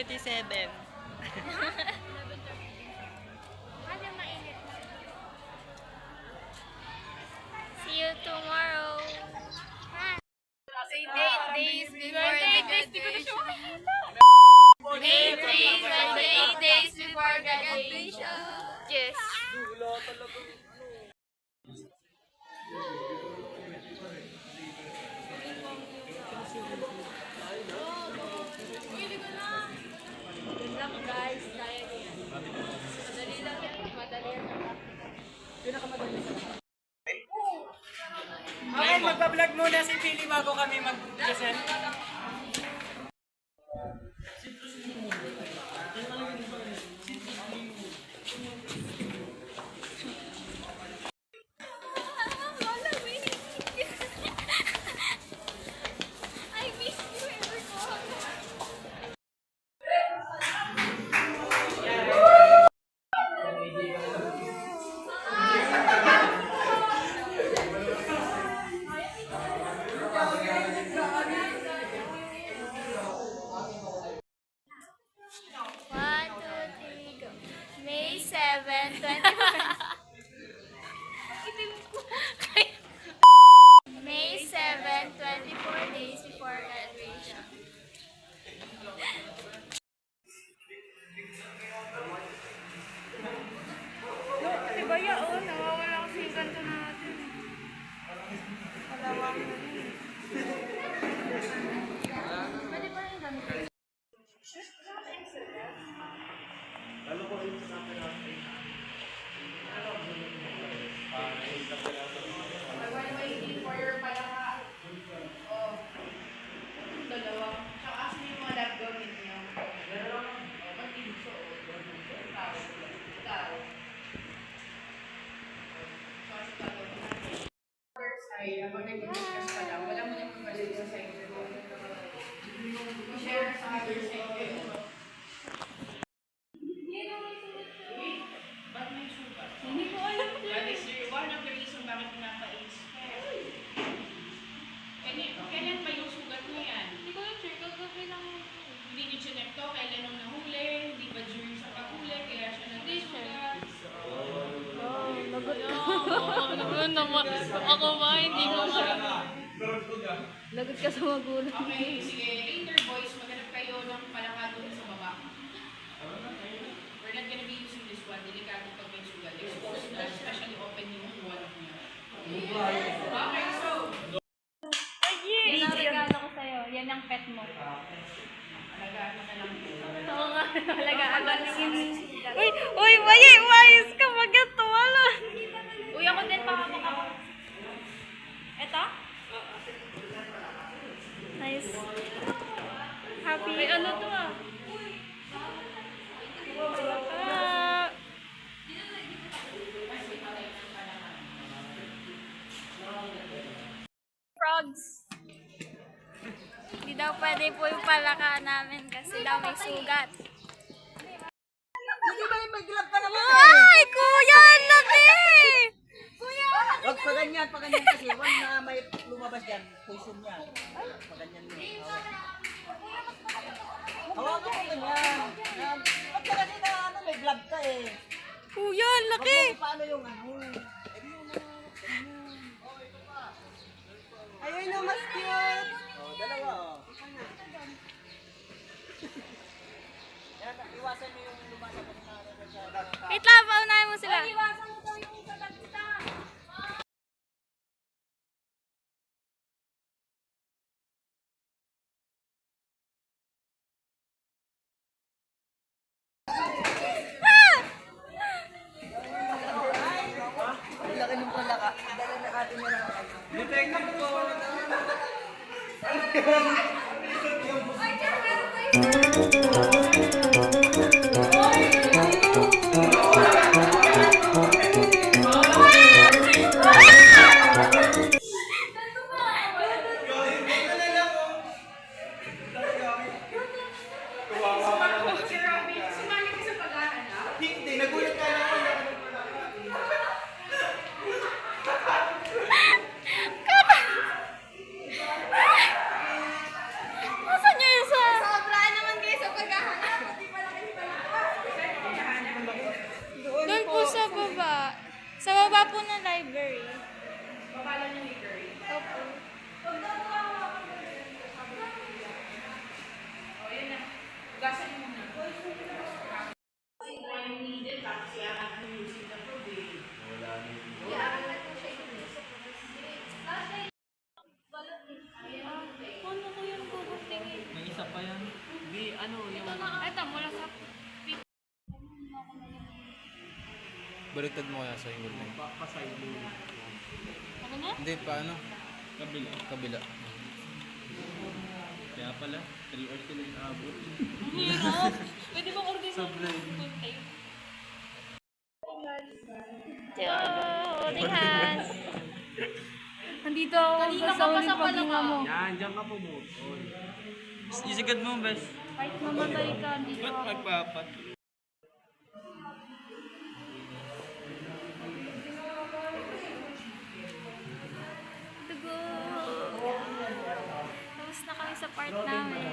11:37. See you tomorrow. Say 8 days before the graduation. 8 days before graduation. Yes. Okay, magpa-vlog muna si Pili bago kami mag-present. I miss you everyone. One, two, three, go. May 7, 24. May 7, 24 days before graduation. Diba yun? Nawawala kasi yung ganito natin. Kalawang na rin. Ay, habang nag-discuss pa lang, wala mo na information sa interview. I-share sa other side. Ba't may sugat? Hindi ko alam. That is one of the reason bakit pinapa-expect. Kailan pa yung sugat mo yan? Hindi ko yung sure, kagabi lang. Hindi niyo chinek to, kailan nung nahuli, hindi ba during sa paghuli, kaya siya nag-sugat. Ano naman? Ako ba? Hindi ko siya. Lagot ka sa magulang. Okay, sige. Later boys, maghanap kayo ng palaka doon sa baba. We're not gonna be using this one. Delikado pag may sugat. Exposed na, especially open yung wall niya. Okay, so. Yan ang regalo ko sa'yo. Yan ang pet mo. Alagaan mo na lang. Oo nga. Alagaan mo na. Uy, mayis ka magkatuwala. Uy, ako din pakapaka ko. Eto? Nice. Happy. Uy, ano to ah? Frogs. Hindi daw pwede po yung palaka namin kasi daw may sugat. Hindi ba yung mag-grab ka naman Ay, kuya, ang laki! Kuya, Wag pa ganyan kasi. Wag na may lumabas dyan. Poison yan. Pa ganyan mo. Hawakan mo ganyan. Wag ka kasi na ano, may glove ka eh. kuya, ang Wag laki! mo paano yung ano. Ayun na, mas cute. Oh, dalawa oh. Yan, iwasan mo yung lumalabas na ano masyado. Wait lang, paunahin mo sila. Ang laki ng palaka. Dala na atin yun ang Sumali ka sa pag-aaral. Hindi, nagulat ka lang. Sa baba po ng library. Babala niyo library. Opo. O, yun na. Ugasan niyo muna. When needed, tapos i-act using the probe. Ano ko yung kukutingin? May isa pa yan. Di, ano, yung... Ito, mula sa... Baliktad mo kaya sa yung na yun. Pasay mo. Ako na? Hindi, paano? Kabila. Kabila. Kaya pala, 3 hours sila yung abot. Hirap. Pwede bang order sa Sablay. tape? Oringhas! Nandito ako. Kanina ka pa sa palaka mo. Yan, dyan ka pumutol. Isigad mo, bes. Kahit mamatay ka, dito Ba't ako. magpapat? Dugo! Tapos na kami sa part namin.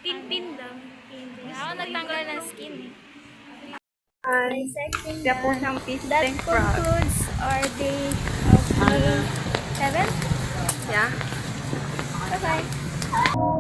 Tintin lang. Ako nagtanggal ng skin eh. Kaya po siyang fish That tank frog. concludes our day of day 7. Yeah. Bye-bye.